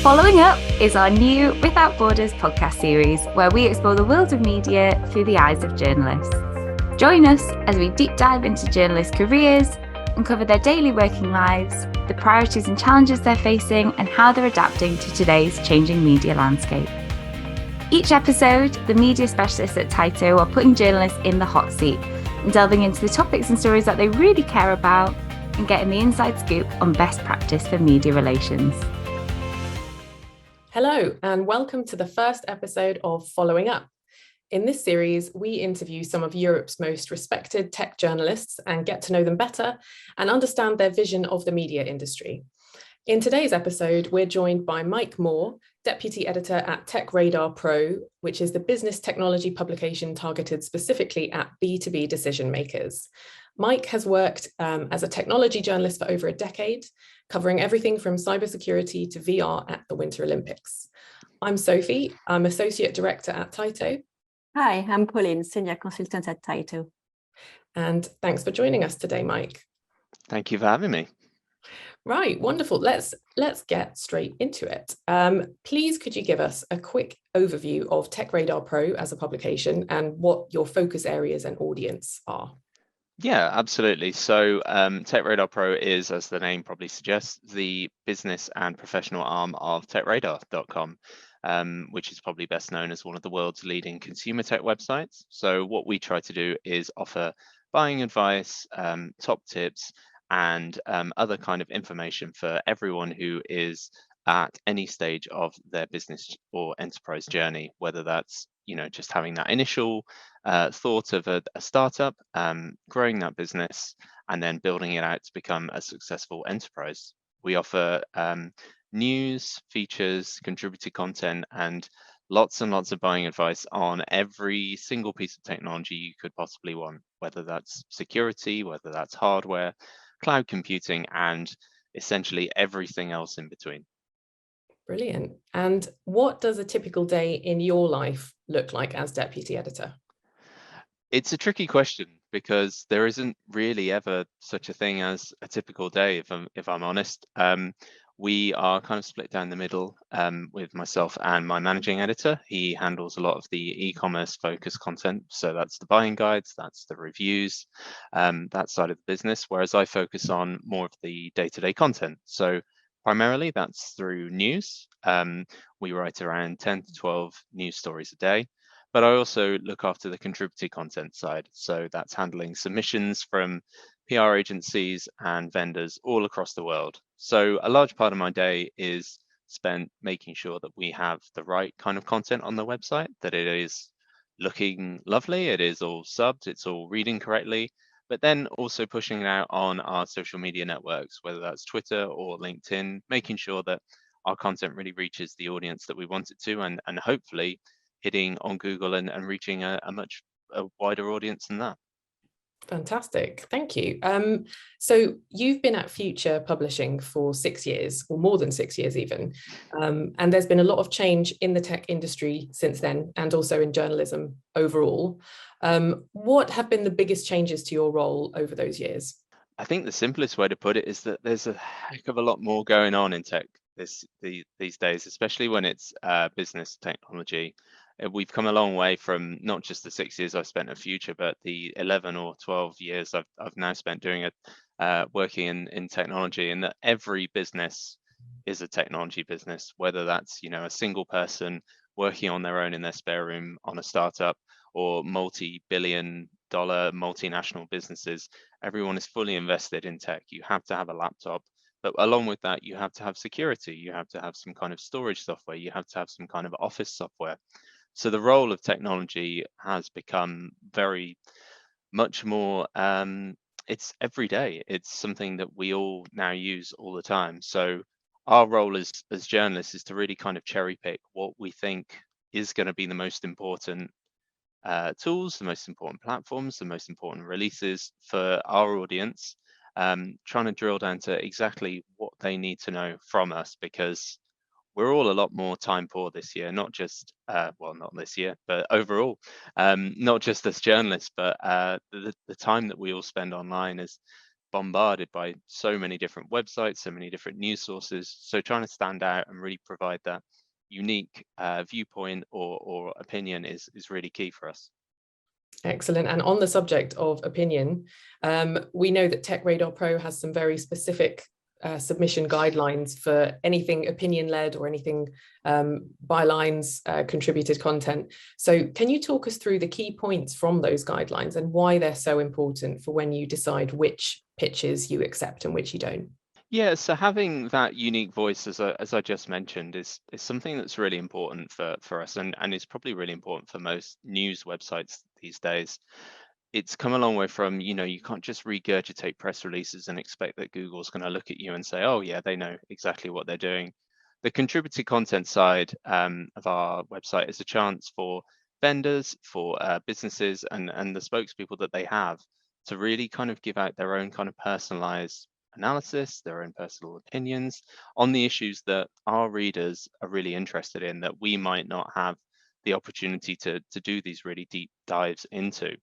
Following Up is our new Without Borders podcast series where we explore the world of media through the eyes of journalists. Join us as we deep dive into journalists' careers, uncover their daily working lives, the priorities and challenges they're facing, and how they're adapting to today's changing media landscape. Each episode, the media specialists at Taito are putting journalists in the hot seat and delving into the topics and stories that they really care about and getting the inside scoop on best practice for media relations. Hello, and welcome to the first episode of Following Up. In this series, we interview some of Europe's most respected tech journalists and get to know them better and understand their vision of the media industry. In today's episode, we're joined by Mike Moore, Deputy Editor at TechRadar Pro, which is the business technology publication targeted specifically at B2B decision makers. Mike has worked as a technology journalist for over a decade, covering everything from cybersecurity to VR at the Winter Olympics. I'm Sophie, I'm Associate Director at Taito. Hi, I'm Pauline, Senior Consultant at Taito. And thanks for joining us today, Mike. Thank you for having me. Right, wonderful. Let's get straight into it. Please, could you give us a quick overview of TechRadar Pro as a publication and what your focus areas and audience are? Yeah, absolutely. So TechRadar Pro is, as the name probably suggests, the business and professional arm of TechRadar.com, which is probably best known as one of the world's leading consumer tech websites. So what we try to do is offer buying advice, top tips, and other kind of information for everyone who is at any stage of their business or enterprise journey, whether that's just having that initial thought of a startup, growing that business, and then building it out to become a successful enterprise. We offer news, features, contributed content, and lots of buying advice on every single piece of technology you could possibly want, whether that's security, whether that's hardware, cloud computing, and essentially everything else in between. Brilliant. And what does a typical day in your life look like as deputy editor? It's a tricky question because there isn't really ever such a thing as a typical day, if I'm honest. We are kind of split down the middle with myself and my managing editor. He handles a lot of the e-commerce focused content. So that's the buying guides, that's the reviews, that side of the business, whereas I focus on more of the day-to-day content. So primarily that's through news. We write around 10 to 12 news stories a day, but I also look after the contributed content side. So that's handling submissions from PR agencies and vendors all across the world. So a large part of my day is spent making sure that we have the right kind of content on the website, that it is looking lovely, it is all subbed, it's all reading correctly, but then also pushing it out on our social media networks, whether that's Twitter or LinkedIn, making sure that our content really reaches the audience that we want it to, and hopefully hitting on Google and reaching a much wider audience than that. Fantastic, thank you. So you've been at Future Publishing for 6 years, or more than 6 years even, and there's been a lot of change in the tech industry since then, and also in journalism overall. What have been the biggest changes to your role over those years? I think the simplest way to put it is that there's a heck of a lot more going on in tech these days, especially when it's business technology. We've come a long way from not just the 6 years I've spent at Future, but the 11 or 12 years I've now spent doing it, working in technology, and that every business is a technology business, whether that's a single person working on their own in their spare room on a startup, or multi-billion-dollar multinational businesses. Everyone is fully invested in tech. You have to have a laptop, but along with that, you have to have security. You have to have some kind of storage software. You have to have some kind of office software. So the role of technology has become very much more, it's every day. It's something that we all now use all the time. So our role as journalists is to really kind of cherry pick what we think is going to be the most important tools, the most important platforms, the most important releases for our audience, trying to drill down to exactly what they need to know from us, because we're all a lot more time poor this year, not just, well, not this year, but overall, not just as journalists, but the time that we all spend online has bombarded by so many different websites, so many different news sources. So trying to stand out and really provide that unique viewpoint or opinion is really key for us. Excellent. And on the subject of opinion, we know that TechRadar Pro has some very specific submission guidelines for anything opinion-led or anything bylines, contributed content. So can you talk us through the key points from those guidelines and why they're so important for when you decide which pitches you accept and which you don't? Yeah, so having that unique voice, as I just mentioned, is something that's really important for us, and is probably really important for most news websites these days. It's come a long way from, you can't just regurgitate press releases and expect that Google's going to look at you and say, oh yeah, they know exactly what they're doing. The contributed content side of our website is a chance for vendors, for businesses, and the spokespeople that they have to really kind of give out their own kind of personalized analysis, their own personal opinions on the issues that our readers are really interested in, that we might not have the opportunity to do these really deep dives into.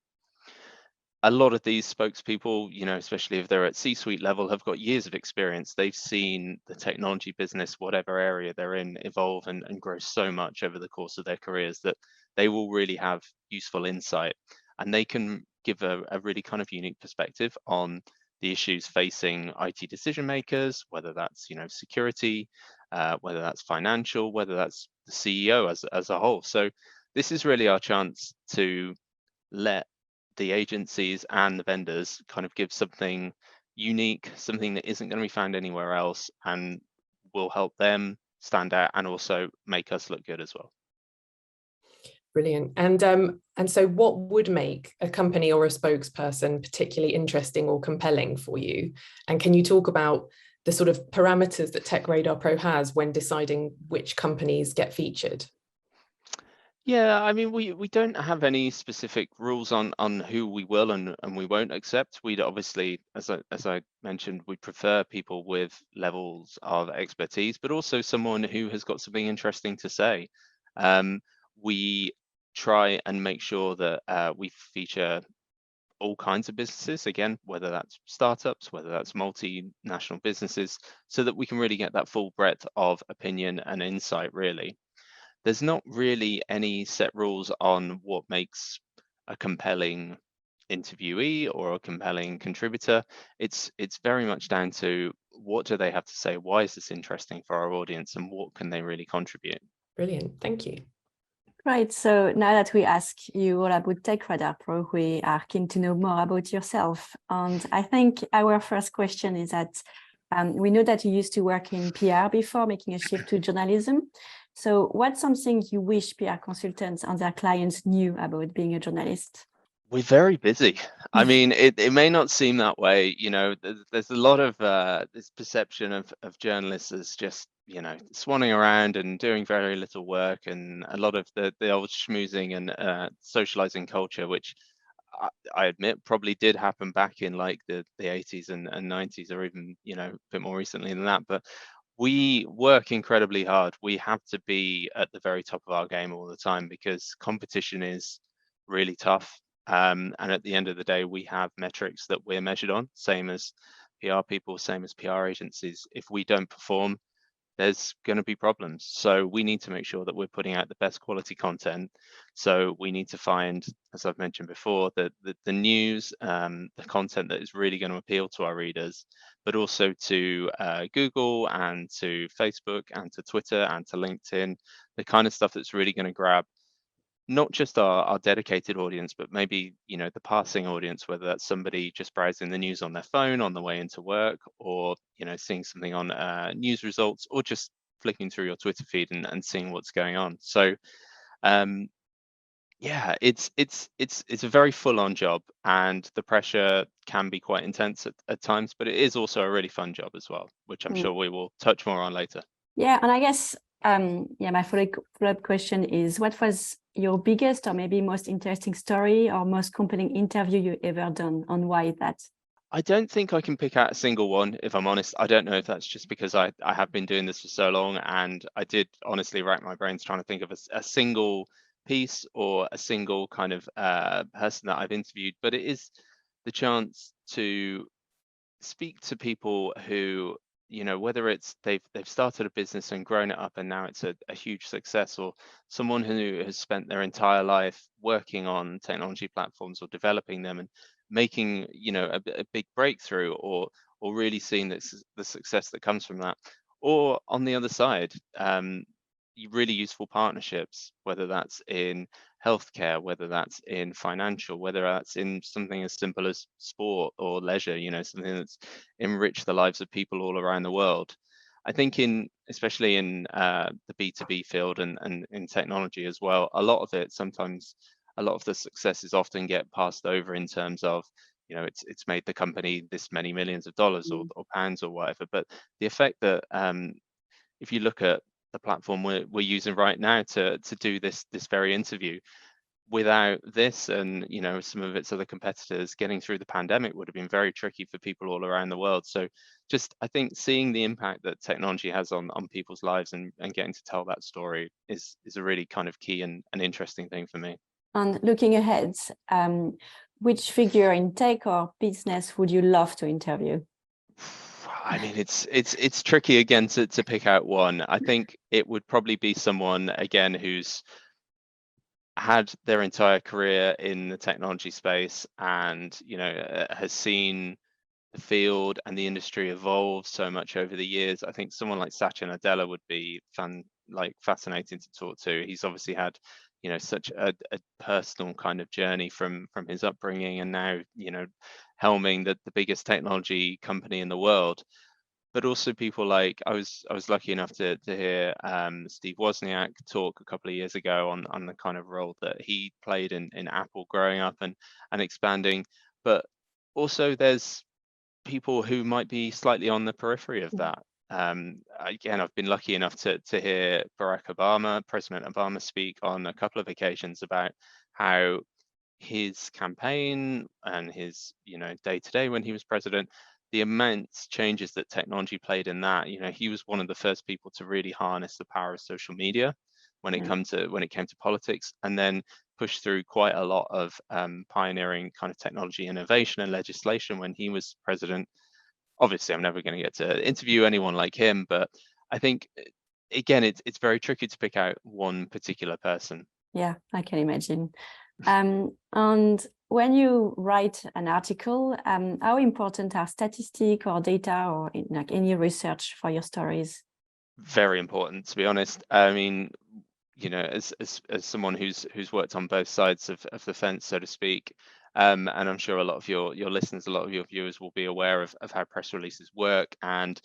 A lot of these spokespeople, especially if they're at C-suite level, have got years of experience. They've seen the technology business, whatever area they're in, evolve and grow so much over the course of their careers that they will really have useful insight, and they can give a really kind of unique perspective on the issues facing IT decision makers, whether that's security, whether that's financial, whether that's the CEO as a whole. So this is really our chance to let the agencies and the vendors kind of give something unique, something that isn't going to be found anywhere else, and will help them stand out and also make us look good as well. Brilliant. And so what would make a company or a spokesperson particularly interesting or compelling for you? And can you talk about the sort of parameters that TechRadar Pro has when deciding which companies get featured? Yeah, I mean, we don't have any specific rules on who we will and we won't accept. We'd obviously, as I mentioned, we prefer people with levels of expertise, but also someone who has got something interesting to say. We try and make sure that we feature all kinds of businesses, again, whether that's startups, whether that's multinational businesses, so that we can really get that full breadth of opinion and insight, really. There's not really any set rules on what makes a compelling interviewee or a compelling contributor. It's very much down to what do they have to say, why is this interesting for our audience, and what can they really contribute. Brilliant, thank you. Right, so now that we asked you all about TechRadar Pro, we are keen to know more about yourself. And I think our first question is that we know that you used to work in PR before making a shift to journalism. So what's something you wish PR consultants and their clients knew about being a journalist? We're very busy. I mean, it may not seem that way. There's a lot of this perception of journalists as just, swanning around and doing very little work, and a lot of the old schmoozing and socializing culture, which I admit probably did happen back in like the 80s and 90s, or even, a bit more recently than that. But we work incredibly hard. We have to be at the very top of our game all the time because competition is really tough. And at the end of the day, we have metrics that we're measured on, same as PR people, same as PR agencies. If we don't perform, there's going to be problems. So we need to make sure that we're putting out the best quality content. So we need to find, as I've mentioned before, the news, the content that is really going to appeal to our readers, but also to Google and to Facebook and to Twitter and to LinkedIn, the kind of stuff that's really going to grab not just our dedicated audience, but maybe, the passing audience, whether that's somebody just browsing the news on their phone on the way into work, or, seeing something on news results, or just flicking through your Twitter feed and seeing what's going on. So, yeah, it's a very full-on job, and the pressure can be quite intense at times, but it is also a really fun job as well, which I'm sure we will touch more on later. Yeah, and I guess, my follow-up question is, what was your biggest or maybe most interesting story or most compelling interview you ever done, and why is that? I don't think I can pick out a single one, if I'm honest. I don't know if that's just because I have been doing this for so long, and I did honestly rack my brains trying to think of a single piece or a single kind of person that I've interviewed, but it is the chance to speak to people who, whether it's they've started a business and grown it up and now it's a huge success, or someone who has spent their entire life working on technology platforms or developing them and making, a big breakthrough, or really seeing the success that comes from that. Or on the other side, really useful partnerships, whether that's in healthcare, whether that's in financial, whether that's in something as simple as sport or leisure, something that's enriched the lives of people all around the world. I think especially in the B2B field and in technology as well, a lot of the successes often get passed over in terms of, it's made the company this many millions of dollars or pounds or whatever. But the effect that, if you look at the platform we're using right now to do this very interview, without this and some of its other competitors, getting through the pandemic would have been very tricky for people all around the world. So just, I think, seeing the impact that technology has on people's lives and getting to tell that story is a really kind of key and an interesting thing for me. And looking ahead, which figure in tech or business would you love to interview? I mean, it's tricky again to pick out one. I think it would probably be someone again who's had their entire career in the technology space and has seen the field and the industry evolve so much over the years. I think someone like Satya Nadella would be fascinating to talk to. He's obviously had such a personal kind of journey from his upbringing and now helming the biggest technology company in the world. But also people like, I was lucky enough to hear Steve Wozniak talk a couple of years ago on the kind of role that he played in Apple growing up and expanding. But also there's people who might be slightly on the periphery of that. Again, I've been lucky enough to hear President Obama, speak on a couple of occasions about how his campaign and his day-to-day when he was president, the immense changes that technology played in that. He was one of the first people to really harness the power of social media when it came to politics, and then push through quite a lot of pioneering kind of technology innovation and legislation when he was president. Obviously, I'm never going to get to interview anyone like him, but I think again, it's very tricky to pick out one particular person. Yeah, I can imagine. And when you write an article, how important are statistics or data or like any research for your stories? Very important, to be honest. I mean, as someone who's worked on both sides of the fence, so to speak, and I'm sure a lot of your listeners, a lot of your viewers will be aware of how press releases work and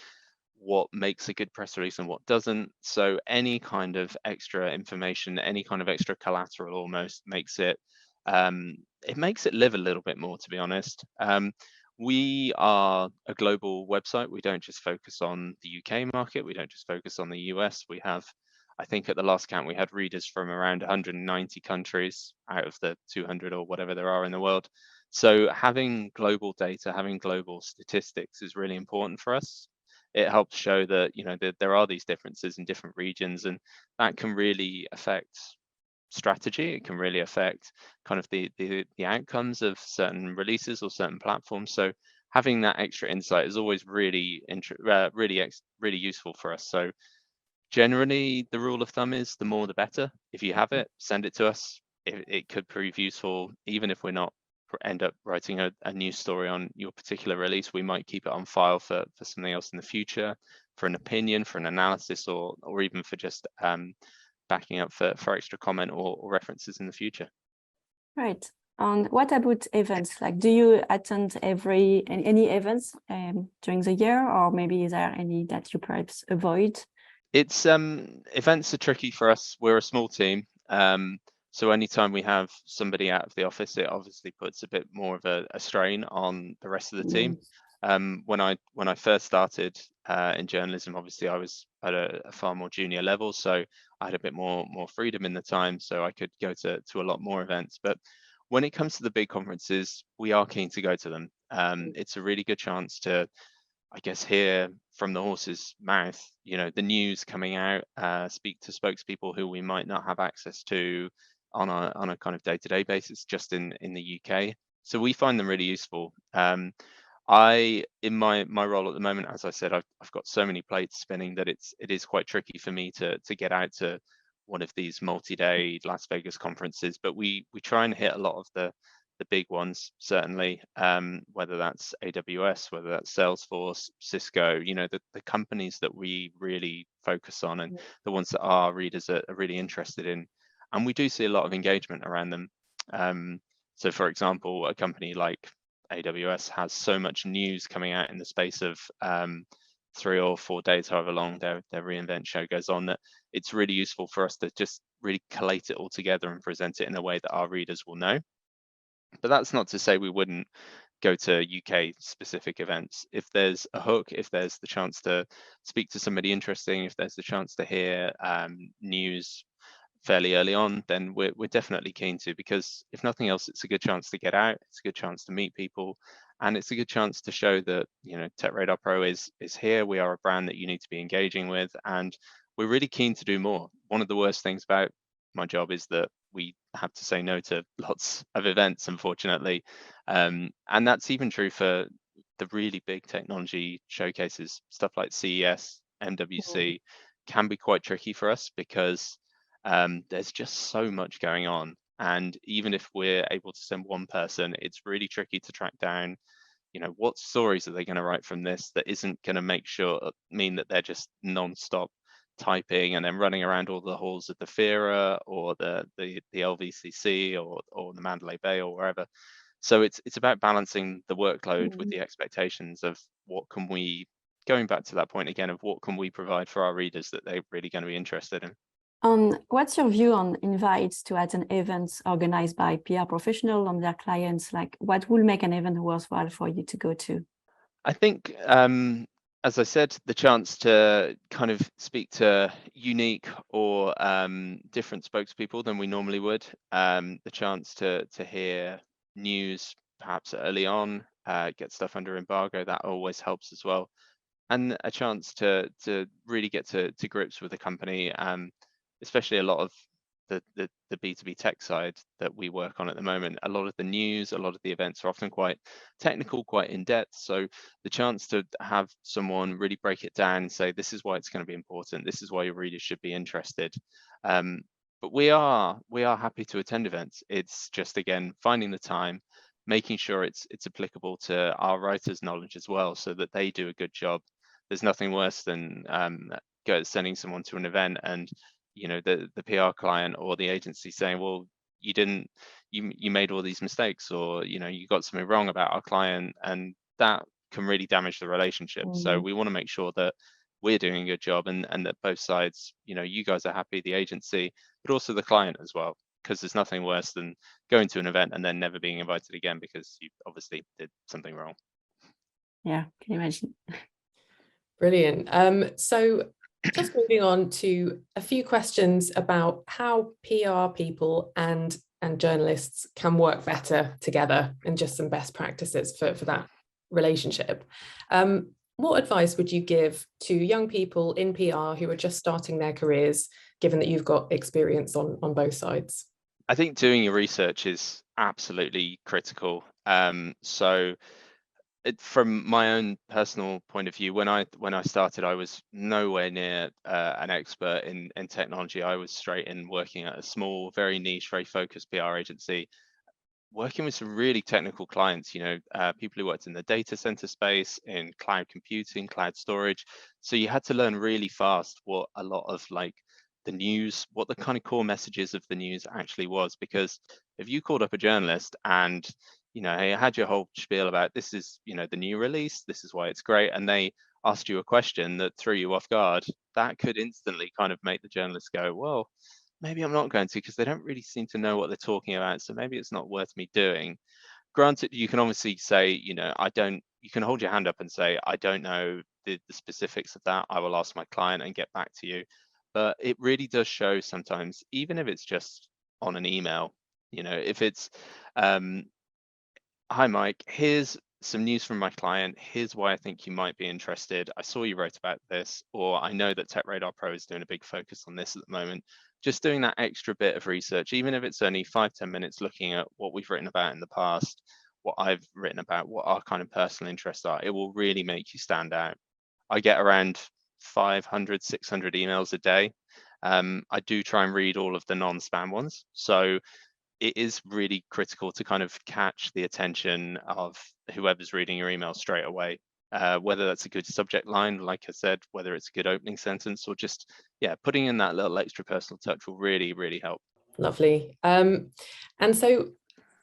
what makes a good press release and what doesn't. So any kind of extra information, any kind of extra collateral almost makes it live a little bit more, to be honest. We are a global website. We don't just focus on the UK market. We don't just focus on the US. We have, I think at the last count, we had readers from around 190 countries out of the 200 or whatever there are in the world. So having global data, having global statistics is really important for us. It helps show that that there are these differences in different regions, and that can really affect strategy. It can really affect kind of the outcomes of certain releases or certain platforms. So having that extra insight is always really useful for us. So generally, the rule of thumb is the more the better. If you have it, send it to us. It could prove useful, even if we're not end up writing a news story on your particular release. We might keep it on file for something else in the future, for an opinion, for an analysis, or even for just backing up for extra comment or references in the future. Right. And what about events? Like, do you attend any events during the year, or maybe is there any that you perhaps avoid? It's events are tricky for us. We're a small team. So anytime we have somebody out of the office, it obviously puts a bit more of a strain on the rest of the team. When I first started in journalism, obviously I was at a far more junior level, so I had a bit more freedom in the time, so I could go to a lot more events. But when it comes to the big conferences, we are keen to go to them. It's a really good chance to, I guess, hear from the horse's mouth, the news coming out, speak to spokespeople who we might not have access to on a kind of day-to-day basis just in the UK. So we find them really useful. In my role at the moment, as I said, I've got so many plates spinning that it is quite tricky for me to get out to one of these multi-day Las Vegas conferences, but we try and hit a lot of the big ones, certainly, whether that's AWS, whether that's Salesforce, Cisco, the companies that we really focus on and the ones that our readers are really interested in. And we do see a lot of engagement around them. So for example, a company like AWS has so much news coming out in the space of 3 or 4 days, however long their reInvent show goes on, that it's really useful for us to just really collate it all together and present it in a way that our readers will know. But that's not to say we wouldn't go to UK specific events. If there's a hook, if there's the chance to speak to somebody interesting, if there's the chance to hear news fairly early on, then we're definitely keen to, because if nothing else, it's a good chance to get out, it's a good chance to meet people, and it's a good chance to show that TechRadar Pro is here. We are a brand that you need to be engaging with, and we're really keen to do more. One of the worst things about my job is that we have to say no to lots of events, unfortunately, and that's even true for the really big technology showcases. Stuff like CES, MWC can be quite tricky for us because there's just so much going on, and even if we're able to send one person, it's really tricky to track down what stories are they going to write from this that isn't going to mean that they're just non-stop typing and then running around all the halls of the FIRA or the LVCC or the Mandalay Bay or wherever. So it's about balancing the workload with the expectations of what can we, going back to that point again, of what can we provide for our readers that they're really going to be interested in. What's your view on invites to attend events organized by PR professionals and their clients? Like, what will make an event worthwhile for you to go to? I think, as I said, the chance to kind of speak to unique or different spokespeople than we normally would, the chance to hear news perhaps early on, get stuff under embargo, that always helps as well. And a chance to really get to grips with the company, especially a lot of the B2B tech side that we work on at the moment. A lot of the news, a lot of the events are often quite technical, quite in depth. So the chance to have someone really break it down and say, this is why it's going to be important, this is why your readers should be interested. But we are happy to attend events. It's just, again, finding the time, making sure it's applicable to our writers' knowledge as well, so that they do a good job. There's nothing worse than sending someone to an event and the PR client or the agency saying, well, you made all these mistakes, or you got something wrong about our client, and that can really damage the relationship. So we want to make sure that we're doing a good job and that both sides, you guys are happy, the agency, but also the client as well, because there's nothing worse than going to an event and then never being invited again because you obviously did something wrong. Yeah, can you imagine? Brilliant. So just moving on to a few questions about how PR people and journalists can work better together, and just some best practices for that relationship. What advice would you give to young people in PR who are just starting their careers, given that you've got experience on both sides? I think doing your research is absolutely critical. From my own personal point of view, when I started, I was nowhere near an expert in technology. I was straight in working at a small, very niche, very focused PR agency, working with some really technical clients, people who worked in the data center space, in cloud computing, cloud storage. So you had to learn really fast what a lot of the news, what the kind of core messages of the news actually was. Because if you called up a journalist and hey, I had your whole spiel about this is, the new release, this is why it's great, and they asked you a question that threw you off guard, that could instantly kind of make the journalist go, well, maybe I'm not going to, because they don't really seem to know what they're talking about, so maybe it's not worth me doing. Granted, you can obviously say, you can hold your hand up and say, I don't know the specifics of that, I will ask my client and get back to you. But it really does show sometimes, even if it's just on an email, if it's, hi, Mike, here's some news from my client. Here's why I think you might be interested. I saw you wrote about this, or I know that TechRadar Pro is doing a big focus on this at the moment. Just doing that extra bit of research, even if it's only 5-10 minutes looking at what we've written about in the past, what I've written about, what our kind of personal interests are, it will really make you stand out. I get around 500, 600 emails a day. I do try and read all of the non-spam ones. So it is really critical to kind of catch the attention of whoever's reading your email straight away. Whether that's a good subject line, like I said, whether it's a good opening sentence, or just, yeah, putting in that little extra personal touch will really, really help. Lovely. And so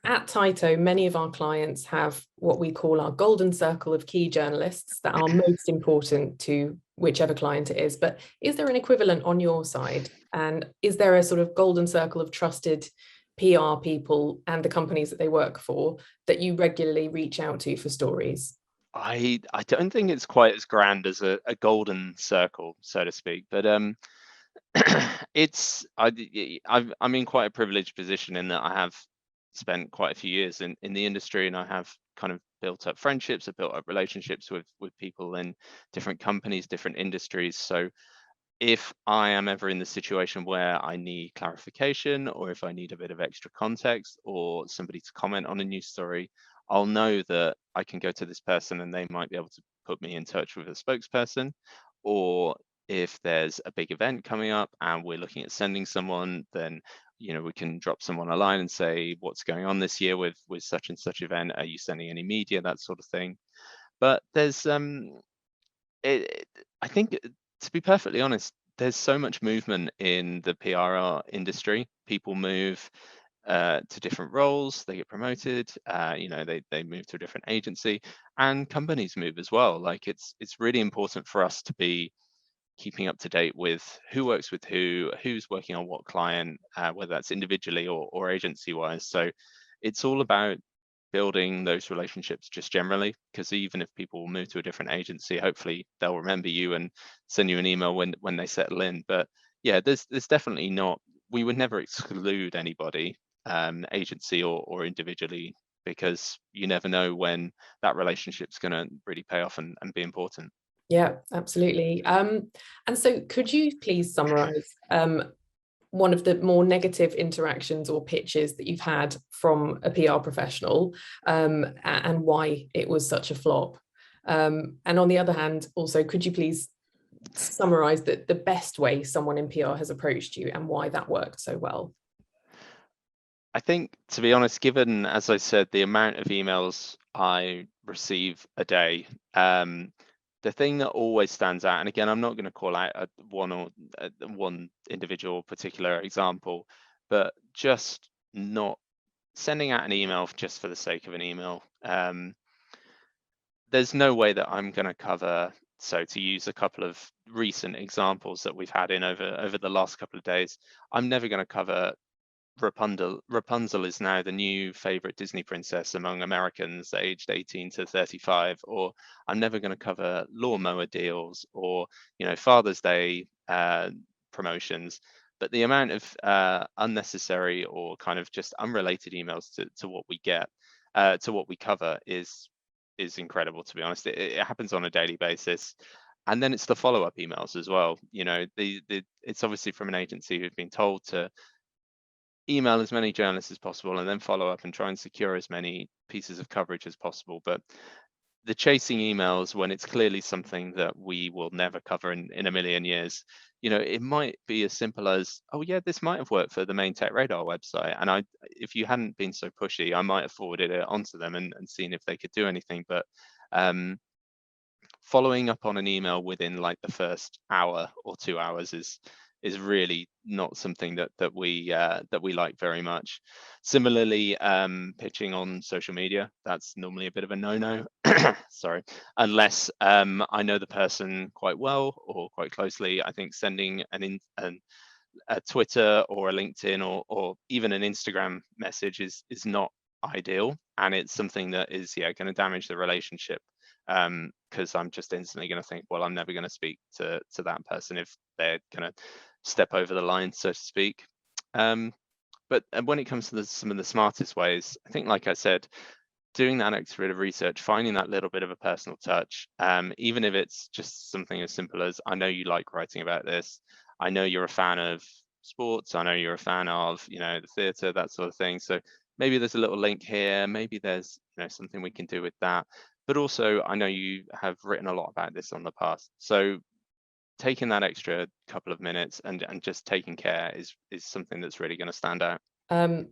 at Taito, many of our clients have what we call our golden circle of key journalists that are most important to whichever client it is. But is there an equivalent on your side? And is there a sort of golden circle of trusted PR people and the companies that they work for that you regularly reach out to for stories? I don't think it's quite as grand as a golden circle, so to speak, but I'm in quite a privileged position in that I have spent quite a few years in the industry, and I have kind of built up friendships, I've built up relationships with people in different companies, different industries. So if I am ever in the situation where I need clarification, or if I need a bit of extra context, or somebody to comment on a news story, I'll know that I can go to this person and they might be able to put me in touch with a spokesperson. Or if there's a big event coming up and we're looking at sending someone, then we can drop someone a line and say, what's going on this year with such and such event? Are you sending any media? That sort of thing. But there's I think, to be perfectly honest, there's so much movement in the PR industry. People move to different roles, they get promoted, they move to a different agency, and companies move as well. Like it's really important for us to be keeping up to date with who works with who's working on what client, whether that's individually or agency wise. So it's all about building those relationships just generally, because even if people move to a different agency, hopefully they'll remember you and send you an email when they settle in. But yeah, there's definitely not, we would never exclude anybody, agency or individually, because you never know when that relationship's going to really pay off and be important. Yeah, absolutely. And so could you please summarize one of the more negative interactions or pitches that you've had from a PR professional, and why it was such a flop? And on the other hand, also, could you please summarize the best way someone in PR has approached you and why that worked so well? I think, to be honest, given, as I said, the amount of emails I receive a day, the thing that always stands out, and again, I'm not going to call out one individual particular example, but just not sending out an email just for the sake of an email. There's no way that I'm going to cover. So to use a couple of recent examples that we've had in over the last couple of days, I'm never going to cover Rapunzel is now the new favorite Disney princess among Americans aged 18 to 35, or I'm never going to cover lawnmower deals or Father's Day promotions. But the amount of unnecessary or kind of just unrelated emails to what we get, to what we cover is incredible, to be honest. It happens on a daily basis. And then it's the follow-up emails as well. It's obviously from an agency who've been told to email as many journalists as possible and then follow up and try and secure as many pieces of coverage as possible. But the chasing emails, when it's clearly something that we will never cover in a million years, it might be as simple as, oh yeah, this might have worked for the main TechRadar website, and if you hadn't been so pushy, I might have forwarded it onto them and seen if they could do anything. But following up on an email within like the first hour or 2 hours is really not something that we like very much. Similarly, pitching on social media, that's normally a bit of a no-no. Sorry, unless I know the person quite well or quite closely. I think sending a Twitter or a LinkedIn or even an Instagram message is not ideal, and it's something that is going to damage the relationship, because I'm just instantly going to think, well, I'm never going to speak to that person if they're going to step over the line, so to speak. But when it comes to some of the smartest ways, I think, like I said, doing that extra bit of research, finding that little bit of a personal touch, even if it's just something as simple as, I know you like writing about this, I know you're a fan of sports, I know you're a fan of the theatre, that sort of thing. So maybe there's a little link here, maybe there's something we can do with that. But also, I know you have written a lot about this on the past, so taking that extra couple of minutes and just taking care is something that's really going to stand out.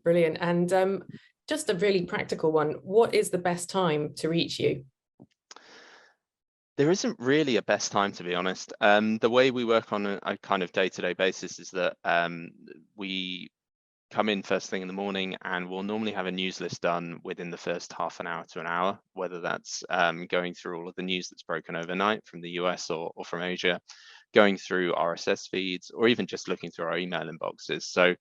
Brilliant. And just a really practical one, what is the best time to reach you? There isn't really a best time, to be honest. The way we work on a kind of day-to-day basis is that we come in first thing in the morning, and we'll normally have a news list done within the first half an hour to an hour, whether that's going through all of the news that's broken overnight from the US or from Asia, going through RSS feeds, or even just looking through our email inboxes. So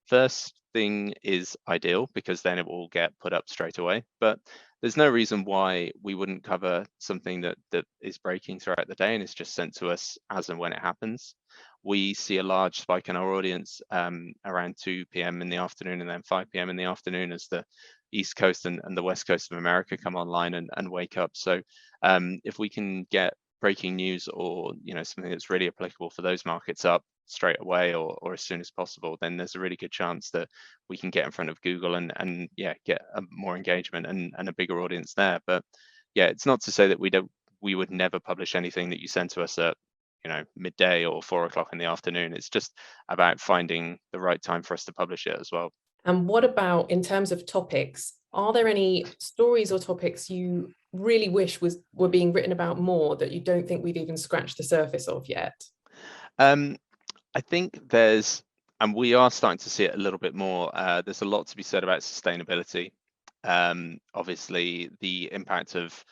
first thing is ideal because then it will get put up straight away. But there's no reason why we wouldn't cover something that is breaking throughout the day and is just sent to us as and when it happens. We see a large spike in our audience around 2 p.m. in the afternoon and then 5 p.m. in the afternoon as the East Coast and the West Coast of America come online and wake up. So if we can get breaking news or something that's really applicable for those markets up straight away or as soon as possible, then there's a really good chance that we can get in front of Google and get more engagement and a bigger audience there. But yeah, it's not to say that we would never publish anything that you send to us at midday or 4 o'clock in the afternoon. It's just about finding the right time for us to publish it as well. And what about in terms of topics? Are there any stories or topics you really wish were being written about more that you don't think we've even scratched the surface of yet? I think and we are starting to see it a little bit more. There's a lot to be said about sustainability. Obviously, the impact of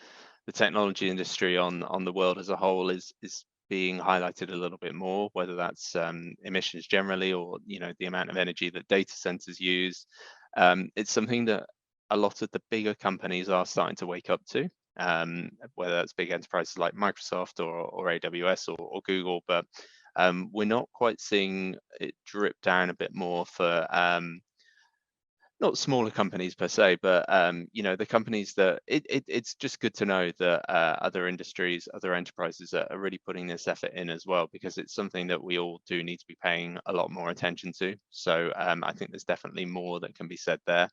the technology industry on the world as a whole is being highlighted a little bit more, whether that's emissions generally or the amount of energy that data centers use. It's something that a lot of the bigger companies are starting to wake up to, whether that's big enterprises like Microsoft or AWS or Google, but we're not quite seeing it drip down a bit more for not smaller companies per se, but the companies that it's just good to know that other industries, other enterprises are really putting this effort in as well, because it's something that we all do need to be paying a lot more attention to. So I think there's definitely more that can be said there.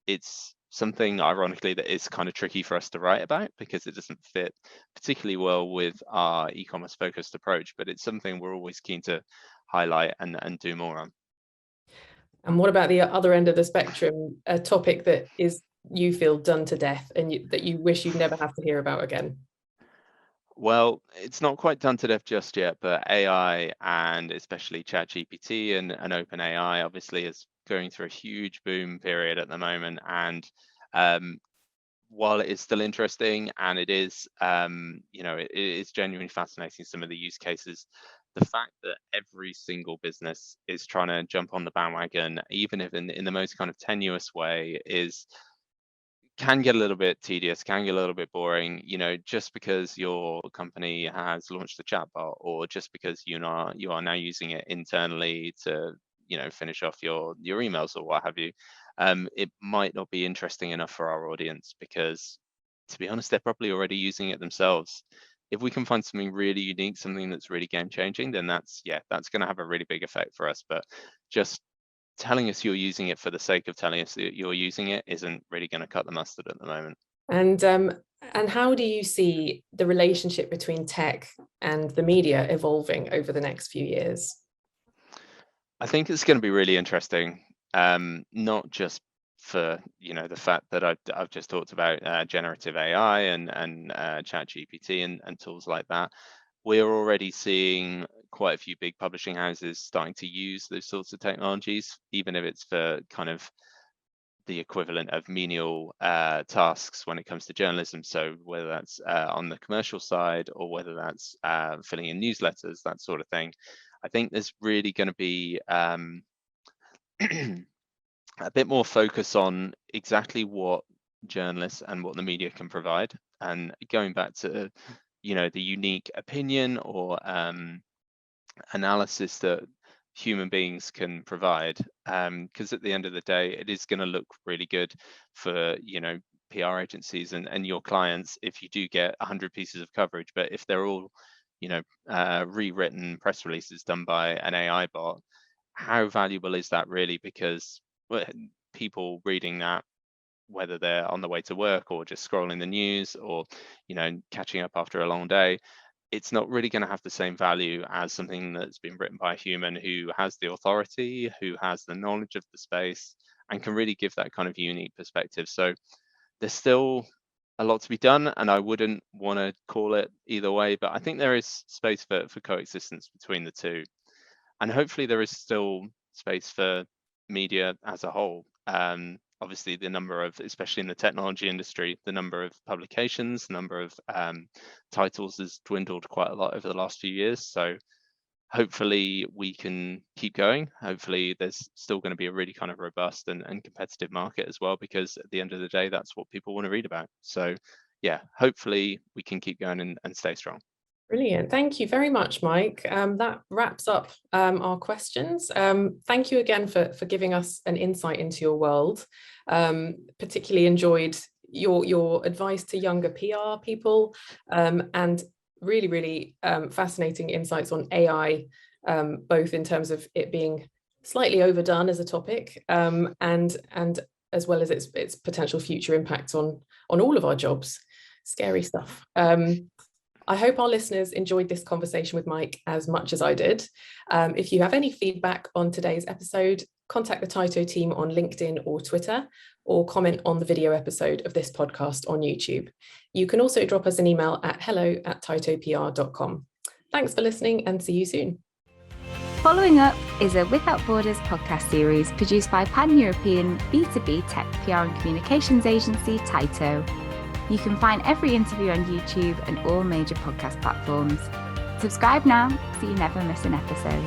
It's something, ironically, that is kind of tricky for us to write about because it doesn't fit particularly well with our e-commerce focused approach, but it's something we're always keen to highlight and do more on. And what about the other end of the spectrum, a topic that is you feel done to death and that you wish you'd never have to hear about again? Well, it's not quite done to death just yet, but AI and especially ChatGPT and OpenAI obviously is going through a huge boom period at the moment. And while it is still interesting and it is, it is genuinely fascinating, some of the use cases, the fact that every single business is trying to jump on the bandwagon, even if in the most kind of tenuous way, can get a little bit tedious, can get a little bit boring, just because your company has launched a chatbot or just because you are now using it internally to, finish off your emails or what have you. It might not be interesting enough for our audience because, to be honest, they're probably already using it themselves. If we can find something really unique, something that's really game changing, then that's going to have a really big effect for us. But just telling us you're using it for the sake of telling us that you're using it isn't really going to cut the mustard at the moment. And how do you see the relationship between tech and the media evolving over the next few years? I think it's going to be really interesting, not just for the fact that I've just talked about generative AI and ChatGPT and tools like that. We're already seeing quite a few big publishing houses starting to use those sorts of technologies, even if it's for kind of the equivalent of menial tasks when it comes to journalism. So whether that's on the commercial side or whether that's filling in newsletters, that sort of thing. I think there's really going to be a bit more focus on exactly what journalists and what the media can provide, and going back to the unique opinion or analysis that human beings can provide, because at the end of the day it is going to look really good for PR agencies and your clients if you do get 100 pieces of coverage, but if they're all rewritten press releases done by an AI bot, how valuable is that really? Because people reading that, whether they're on the way to work or just scrolling the news or, catching up after a long day, it's not really going to have the same value as something that's been written by a human who has the authority, who has the knowledge of the space, and can really give that kind of unique perspective. So there's still a lot to be done, and I wouldn't want to call it either way, but I think there is space for coexistence between the two. And hopefully there is still space for media as a whole. Obviously, the number of, especially in the technology industry, the number of publications, the number of titles has dwindled quite a lot over the last few years. So hopefully we can keep going. Hopefully there's still going to be a really kind of robust and competitive market as well, because at the end of the day, that's what people want to read about. So yeah, hopefully we can keep going and stay strong. Brilliant. Thank you very much, Mike. That wraps up our questions. Thank you again for giving us an insight into your world. Particularly enjoyed your advice to younger PR people, and really, really fascinating insights on AI, both in terms of it being slightly overdone as a topic, and as well as its potential future impacts on all of our jobs. Scary stuff. I hope our listeners enjoyed this conversation with Mike as much as I did. If you have any feedback on today's episode, contact the Taito team on LinkedIn or Twitter, or comment on the video episode of this podcast on YouTube. You can also drop us an email at hello@taitopr.com. Thanks for listening, and see you soon. Following Up is a Without Borders podcast series produced by pan-European B2B tech PR and communications agency Taito. You can find every interview on YouTube and all major podcast platforms. Subscribe now so you never miss an episode.